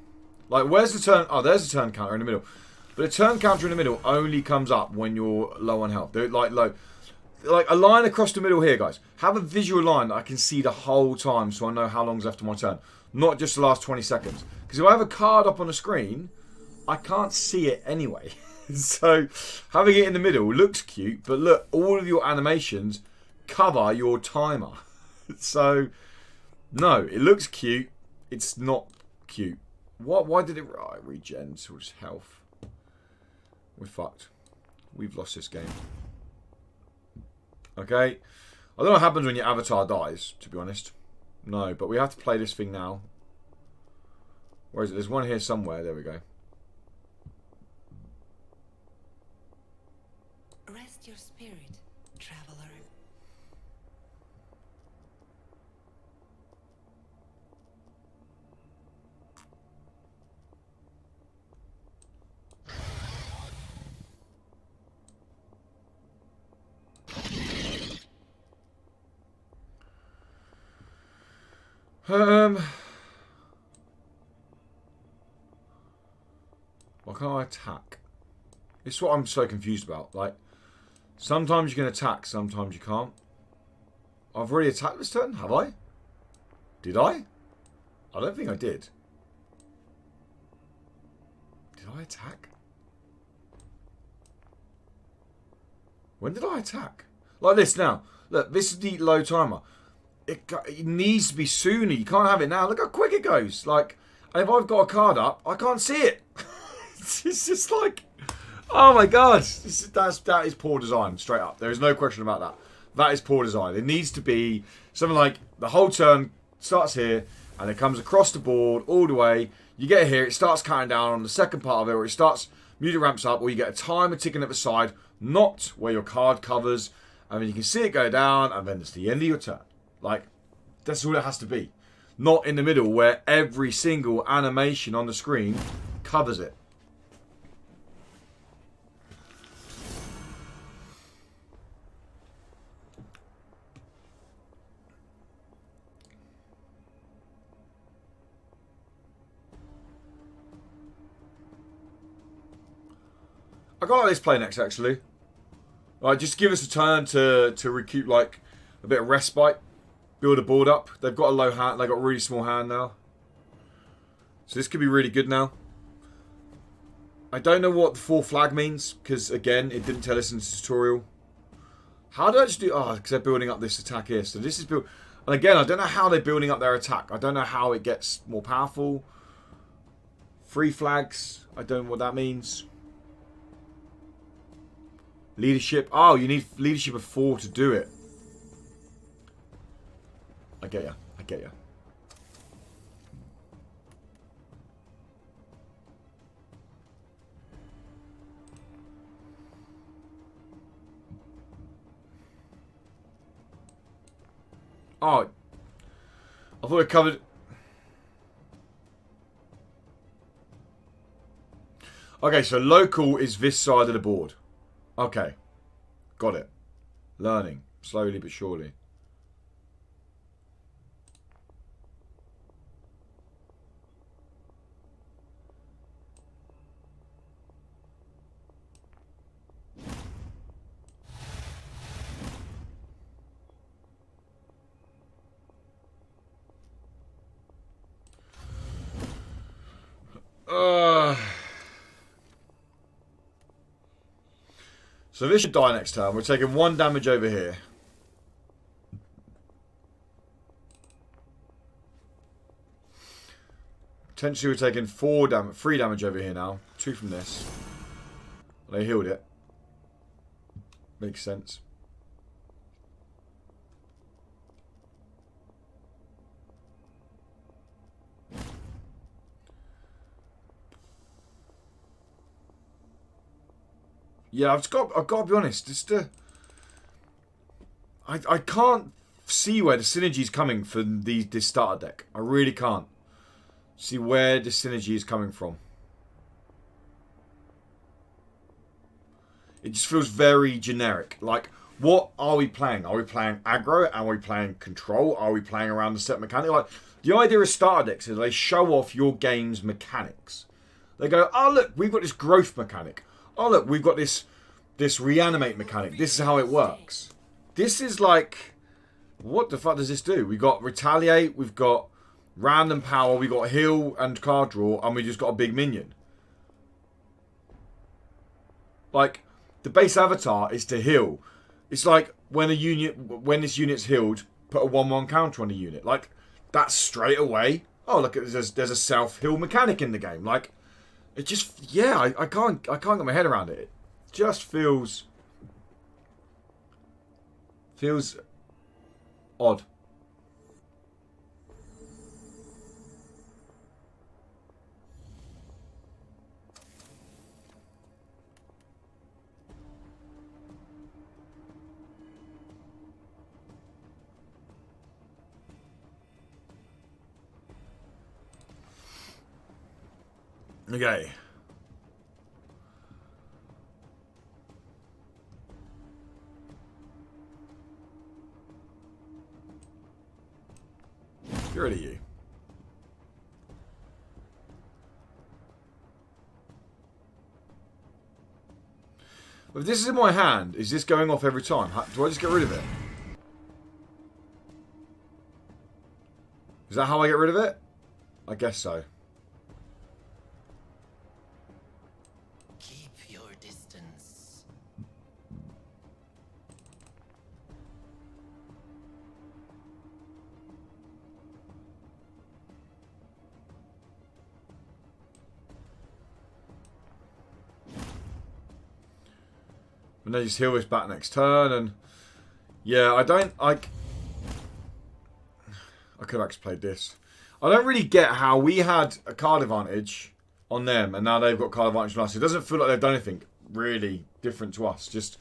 Like, where's the turn? Oh, there's the turn counter in the middle. But the turn counter in the middle only comes up when you're low on health. They're like a line across the middle here, guys. Have a visual line that I can see the whole time so I know how long's left of my turn. Not just the last 20 seconds. Because if I have a card up on the screen, I can't see it anyway. So, having it in the middle looks cute. But look, all of your animations cover your timer. So, no, it looks cute. It's not cute. What? Why did it... Right, regen, so just health. We're fucked. We've lost this game. Okay. I don't know what happens when your avatar dies, to be honest. No, but we have to play this thing now. Where is it? There's one here somewhere. There we go. Rest your spirit, traveler. Why can't I attack? This is what I'm so confused about. Like, sometimes you can attack, sometimes you can't. I've already attacked this turn, have I? Did I? I don't think I did. Did I attack? When did I attack? Like this now. Look, this is the low timer. It needs to be sooner. You can't have it now. Look how quick it goes. Like, and if I've got a card up, I can't see it. It's just like, oh my god. That is poor design, straight up. There is no question about that. That is poor design. It needs to be something like the whole turn starts here and it comes across the board all the way. You get here, it starts counting down on the second part of it, or it starts, music ramps up, or you get a timer ticking at the side, not where your card covers, and then you can see it go down, and then it's the end of your turn. Like, that's all it has to be. Not in the middle where every single animation on the screen covers it. I quite like this play next, actually. Like, just give us a turn to recoup, like, a bit of respite. Build a board up. They've got a low hand. They've got a really small hand now. So this could be really good now. I don't know what the 4 flag means, because, again, it didn't tell us in the tutorial. How do I just do... Oh, because they're building up this attack here. So this is built... And again, I don't know how they're building up their attack. I don't know how it gets more powerful. 3 flags. I don't know what that means. Leadership. Oh, you need leadership of 4 to do it. I get ya. I get ya. Oh. I thought it covered... Okay, so local is this side of the board. Okay. Got it. Learning. Slowly but surely. So this should die next turn. We're taking 1 damage over here. Potentially we're taking 3 damage over here now. 2 from this. They healed it. Makes sense. Yeah, I've got to be honest. I can't see where the synergy is coming for this starter deck. I really can't see where the synergy is coming from. It just feels very generic. Like, what are we playing? Are we playing aggro? Are we playing control? Are we playing around the set mechanic? Like, the idea of starter decks is they show off your game's mechanics. They go, oh look, we've got this growth mechanic. Oh look, we've got this reanimate mechanic. This is how it works. This is like, what the fuck does this do? We got retaliate, we've got random power, we got heal and card draw, and we just got a big minion. Like, the base avatar is to heal. It's like when this unit's healed, put a 1/1 counter on a unit. Like, that's straight away. Oh look, there's a self-heal mechanic in the game. Like, it just, yeah, I can't get my head around it. It just feels odd. Okay. Get rid of you. If this is in my hand, is this going off every time? Do I just get rid of it? Is that how I get rid of it? I guess so. Keep your distance. And then just heal this back next turn, and yeah, I could have actually played this. I don't really get how we had a card advantage on them, and now they've got card advantage on us. It doesn't feel like they've done anything really different to us. Just,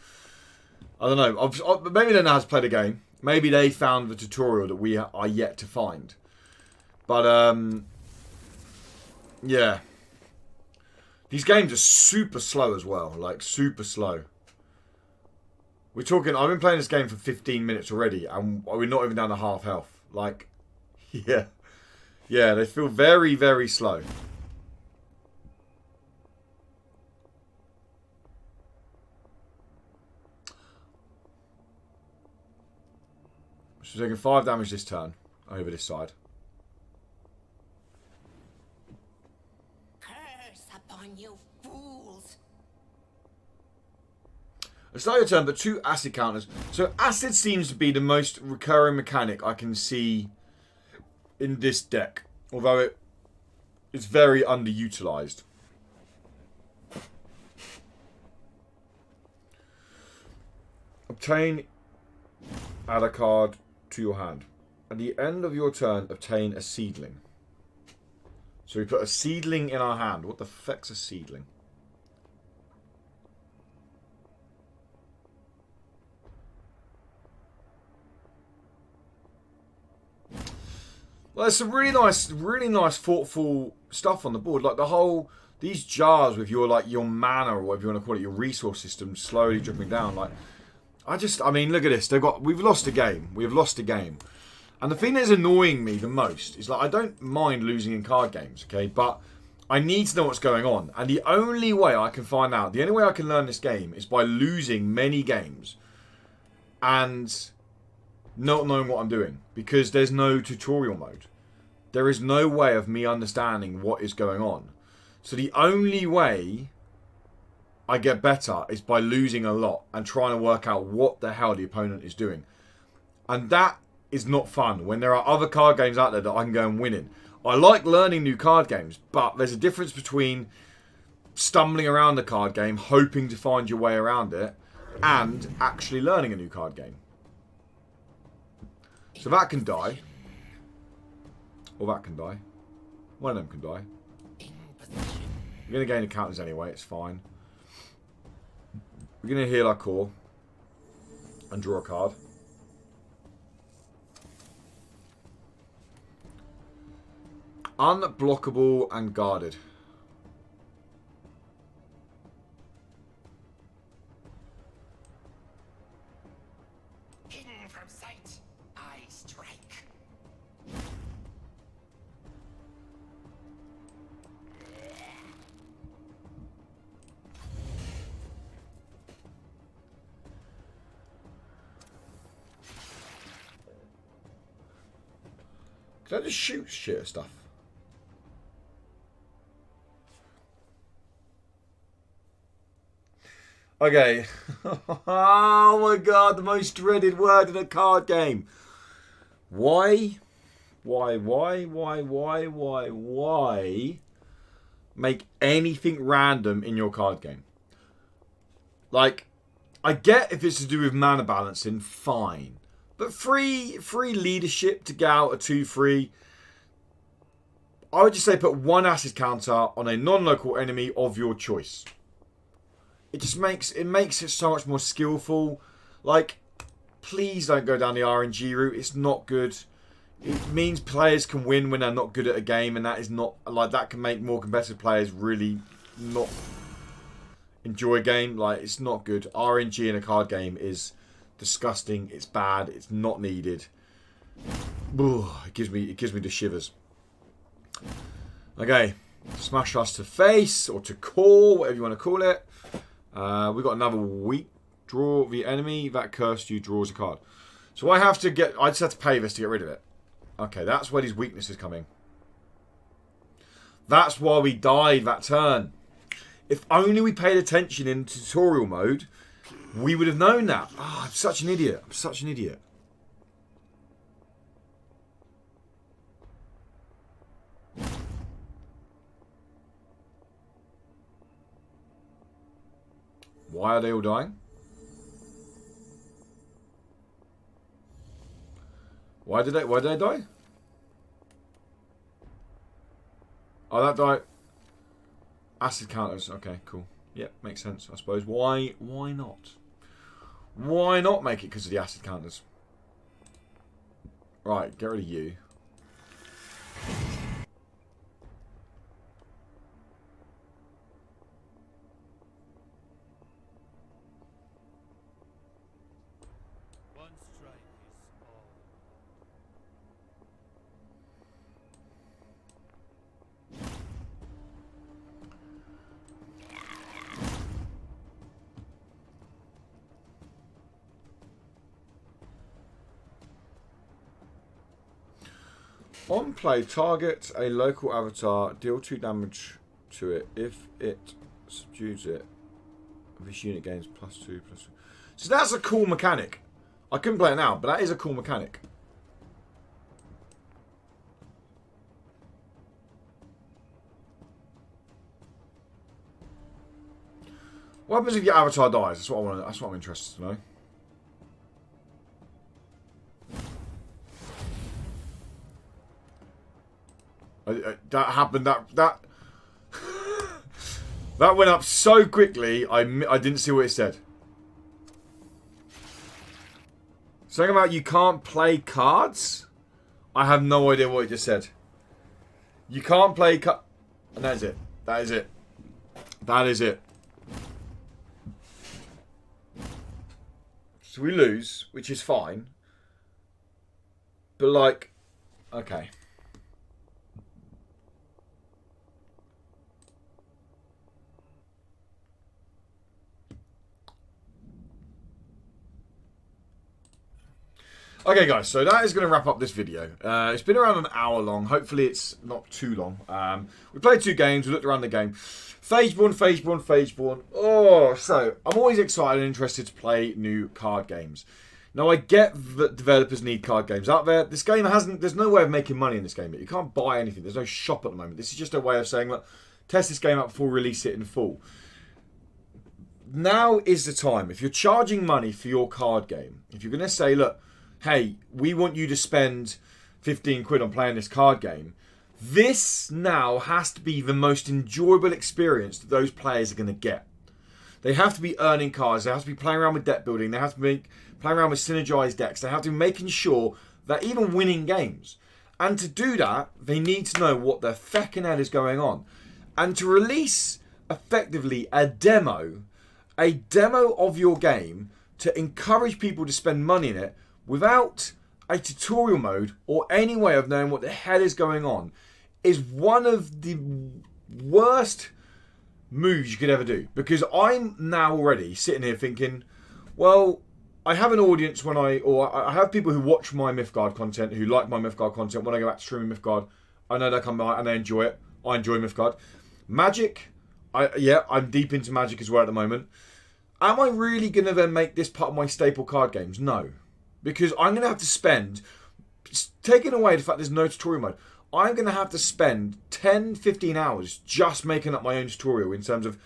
I don't know. Maybe they know how to play the game. Maybe they found the tutorial that we are yet to find. But, yeah. These games are super slow as well. Like, super slow. We're talking, I've been playing this game for 15 minutes already, and we're not even down to half health. Like, yeah. Yeah, they feel very, very slow. So taking 5 damage this turn, over this side. Curse upon you, fools! A start your turn, but 2 acid counters. So acid seems to be the most recurring mechanic I can see in this deck, although it's very underutilized. Obtain, add a card to your hand. At the end of your turn, obtain a seedling. So we put a seedling in our hand. What the feck's a seedling? Well, there's some really nice, thoughtful stuff on the board. Like these jars with your mana or whatever you want to call it, your resource system slowly dripping down. Like, I mean, look at this. We've lost a game. We've lost a game. And the thing that's annoying me the most is, like, I don't mind losing in card games, okay? But I need to know what's going on. And the only way I can find out, the only way I can learn this game is by losing many games and not knowing what I'm doing, because there's no tutorial mode. There is no way of me understanding what is going on. So the only way I get better is by losing a lot and trying to work out what the hell the opponent is doing. And that is not fun when there are other card games out there that I can go and win in. I like learning new card games, but there's a difference between stumbling around the card game, hoping to find your way around it, and actually learning a new card game. So that can die. Or that can die. One of them can die. We're going to gain the counters anyway, it's fine. We're going to heal our core. And draw a card. Unblockable and guarded. Hidden from sight, I strike. Can I just shoot shit at stuff? Okay. Oh my god, the most dreaded word in a card game. Why? Why make anything random in your card game? Like, I get if it's to do with mana balancing, fine. But free leadership to get out a 2/3. I would just say put 1 acid counter on a non-local enemy of your choice. It just makes it so much more skillful. Like, please don't go down the RNG route. It's not good. It means players can win when they're not good at a game, and that is not, like, that can make more competitive players really not enjoy a game. Like, it's not good. RNG in a card game is disgusting. It's bad. It's not needed. it gives me the shivers. Okay, smash us to face or to core, whatever you want to call it. We got another weak draw. The enemy that cursed you draws a card. So I just have to pay this to get rid of it. Okay, that's where his weakness is coming. That's why we died that turn. If only we paid attention in tutorial mode, we would have known that. Ah, I'm such an idiot. I'm such an idiot. Why are they all dying? Why did they die? Oh, that died. Acid counters. Okay, cool. Yep, makes sense, I suppose. Why not? Why not make it because of the acid counters? Right, get rid of you. One strike is all. On play, target a local avatar, deal 2 damage to it. If it subdues it, this unit gains +2/+2. So that's a cool mechanic. I couldn't play it now, but that is a cool mechanic. What happens if your avatar dies? That's what I'm interested to know. That happened. That that went up so quickly. I didn't see what it said. Something about you can't play cards. I have no idea what it just said. You can't play cards. And that is it. That is it. That is it. So we lose, which is fine. But like, okay. Okay, guys, so that is going to wrap up this video. It's been around an hour long. Hopefully it's not too long. We played 2 games. We looked around the game. Phageborn. Oh, so I'm always excited and interested to play new card games. Now, I get that developers need card games out there. This game there's no way of making money in this game. You can't buy anything. There's no shop at the moment. This is just a way of saying, look, test this game out before we release it in full. Now is the time. If you're charging money for your card game, if you're going to say, look, hey, we want you to spend 15 quid on playing this card game, this now has to be the most enjoyable experience that those players are going to get. They have to be earning cards, they have to be playing around with deck building, they have to be playing around with synergized decks, they have to be making sure that even winning games. And to do that, they need to know what the feckin' hell is going on. And to release, effectively, a demo of your game to encourage people to spend money in it, without a tutorial mode or any way of knowing what the hell is going on, is one of the worst moves you could ever do. Because I'm now already sitting here thinking, well, I have an audience I have people who watch my Mythgard content, who like my Mythgard content. When I go back to streaming Mythgard, I know they come by and they enjoy it. I enjoy Mythgard. Magic, I'm deep into Magic as well at the moment. Am I really going to then make this part of my staple card games? No. Because I'm going to have to spend, taking away the fact there's no tutorial mode, I'm going to have to spend 10, 15 hours just making up my own tutorial in terms of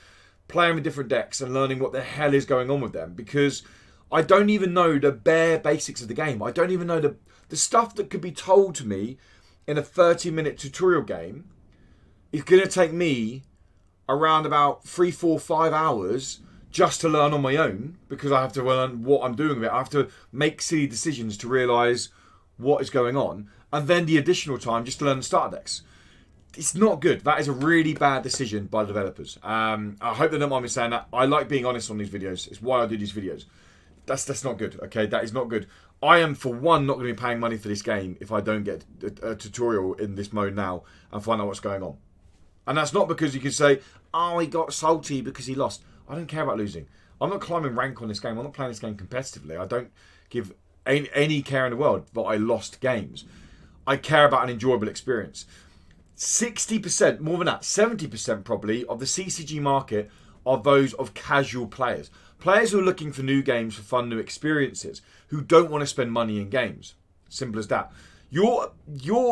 playing with different decks and learning what the hell is going on with them. Because I don't even know the bare basics of the game. I don't even know the stuff that could be told to me in a 30-minute tutorial game is going to take me around about 3, 4, 5 hours just to learn on my own, because I have to learn what I'm doing with it. I have to make silly decisions to realise what is going on, and then the additional time just to learn the starter decks. It's not good. That is a really bad decision by the developers. I hope they don't mind me saying that. I like being honest on these videos. It's why I do these videos. That's not good. Okay, that is not good. I am, for one, not going to be paying money for this game if I don't get a tutorial in this mode now and find out what's going on. And that's not because you can say, oh, he got salty because he lost. I don't care about losing. I'm not climbing rank on this game. I'm not playing this game competitively. I don't give any care in the world that I lost games. I care about an enjoyable experience. 60%, more than that, 70% probably, of the CCG market are those of casual players. Players who are looking for new games for fun, new experiences, who don't want to spend money in games. Simple as that. You're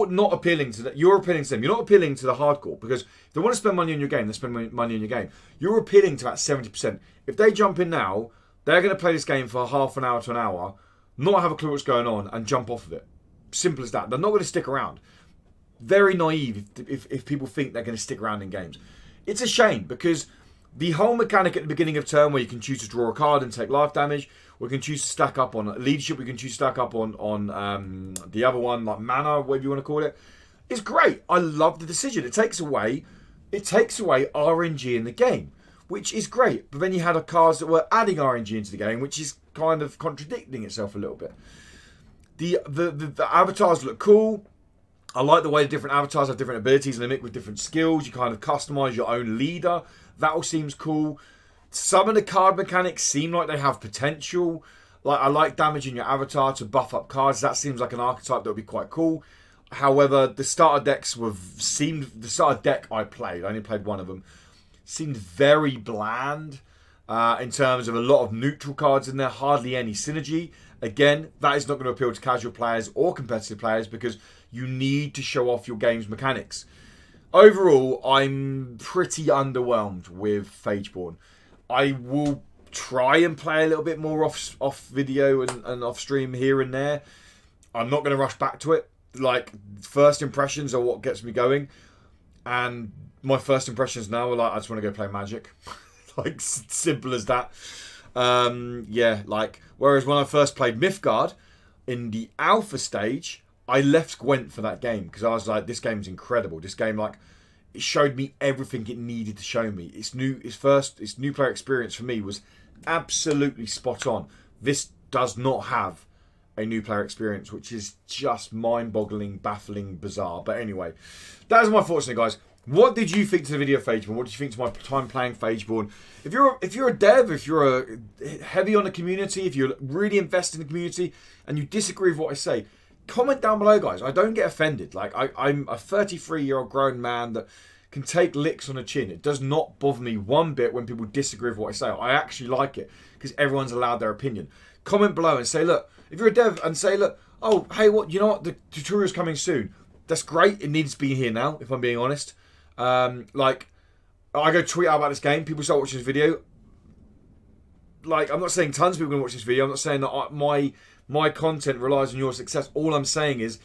not appealing to that. You're appealing to them. You're not appealing to the hardcore, because if they want to spend money on your game, they spend money on your game. You're appealing to that 70%. If they jump in now, they're going to play this game for half an hour to an hour, not have a clue what's going on, and jump off of it. Simple as that. They're not going to stick around. Very naive if people think they're going to stick around in games. It's a shame, because the whole mechanic at the beginning of turn, where you can choose to draw a card and take life damage, we can choose to stack up on leadership, we can choose to stack up on the other one, like mana, whatever you want to call it, is great. I love the decision. It takes away RNG in the game, which is great. But then you had cards that were adding RNG into the game, which is kind of contradicting itself a little bit. The avatars look cool. I like the way the different avatars have different abilities and they mix with different skills. You kind of customize your own leader. That all seems cool. Some of the card mechanics seem like they have potential. Like, I like damaging your avatar to buff up cards. That seems like an archetype that would be quite cool. However, the starter decks the starter deck I played, I only played one of them, seemed very bland in terms of a lot of neutral cards in there, hardly any synergy. Again, that is not going to appeal to casual players or competitive players, because you need to show off your game's mechanics. Overall, I'm pretty underwhelmed with Phageborn. I will try and play a little bit more off video and off stream here and there. I'm not going to rush back to it. Like, first impressions are what gets me going. And my first impressions now are like, I just want to go play Magic. Like, simple as that. Yeah, like, whereas when I first played Mythgard in the alpha stage, I left Gwent for that game, because I was like, this game's incredible. This game, like, it showed me everything it needed to show me. Its new player experience for me was absolutely spot on. This does not have a new player experience, which is just mind-boggling, baffling, bizarre. But anyway, that is my thoughts on it, guys. What did you think to the video of Phageborn? What did you think to my time playing Phageborn? If you're a dev, if you're heavy on the community, if you're really invested in the community and you disagree with what I say, comment down below, guys. I don't get offended. Like, I'm a 33-year-old grown man that can take licks on the chin. It does not bother me one bit when people disagree with what I say. I actually like it, because everyone's allowed their opinion. Comment below and say, look, if you're a dev, and say, look, oh, hey, you know what? The tutorial's coming soon. That's great. It needs to be here now, if I'm being honest. Like, I go tweet out about this game, people start watching this video. Like, I'm not saying tons of people are going to watch this video. I'm not saying that my content relies on your success. All I'm saying is,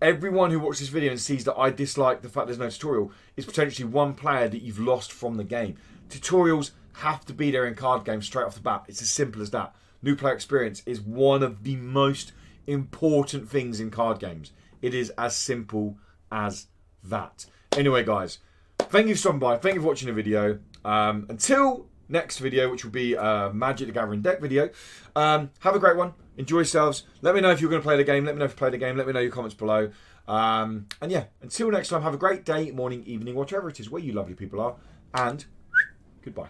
everyone who watches this video and sees that I dislike the fact there's no tutorial is potentially one player that you've lost from the game. Tutorials have to be there in card games straight off the bat. It's as simple as that. New player experience is one of the most important things in card games. It is as simple as that. Anyway, guys, thank you for stopping by. Thank you for watching the video. Until next video, which will be Magic the Gathering deck video. Have a great one. Enjoy yourselves. Let me know if you're going to play the game. Let me know if you played the game. Let me know your comments below. And yeah, until next time, have a great day, morning, evening, whatever it is, where you lovely people are. And goodbye.